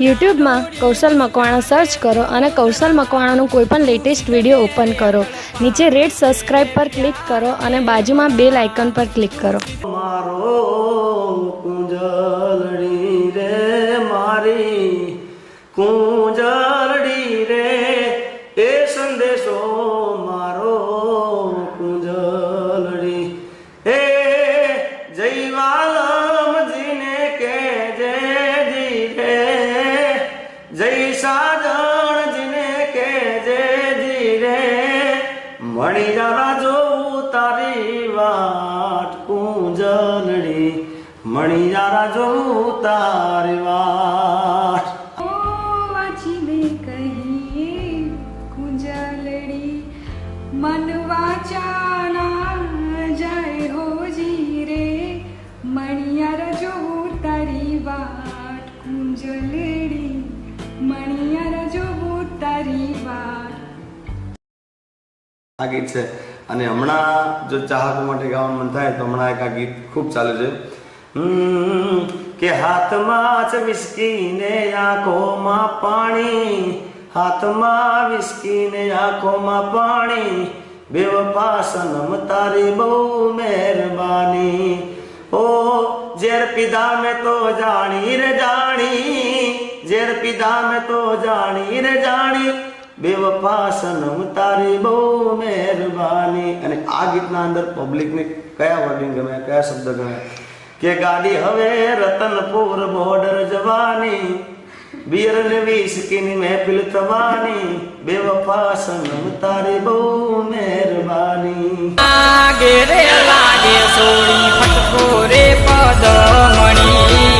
યુટ્યુબમાં કૌશલ મકવાણા સર્ચ કરો અને કૌશલ મકવાણાનું કોઈ પણ લેટેસ્ટ વિડીયો ઓપન કરો. નીચે રેડ સબસ્ક્રાઇબ પર ક્લિક કરો અને બાજુમાં બેલ આઇકન પર ક્લિક કરો. મારો કુંજલડી રે મારી કુંજલડી રે એ સંદેશો મારો કુંજલડી એ જય વાલમજીને કે જી રે જય સાજણજીને કે જી રે મણી જરા જોઉં તારી વાટ કુંજલડી મણી જરા જોઉં તારી વાટ. मन वाचाना जय हो जी रे मणियार जो तारी वाट कुंजलड़ी मणियार जो तारी वाट. આ ગીત છે અને હમણાં જો ચાહકો માટે ગાવાનું મન થાય તો હમણાં એક આ ગીત ખૂબ ચાલે છે કે હાથમાં છે વિસ્કી ને આંખોમાં પાણી હાથમાં વિસ્કી ને આંખોમાં પાણી બેવફા સનમ તારી બહુ મહેરબાની ઓ ઝેર પીધા મેં તો જાણી રે જાણી ઝેર પીધા મેં તો જાણી રે જાણી બેવફા સનમ તારી બહુ મહેરબાની. અને આ ગીતના અંદર પબ્લિકને કયા વર્ડિંગ ગમે કયા શબ્દ ગમે કે ગાડી હવે રતનપુર બોર્ડર જવાની बियर ने विस्की ની महफिल थवानी बेवफा सनम तारी बहू मेहरबानी. आगे रे लागे सोड़ी फटको रे पद मणि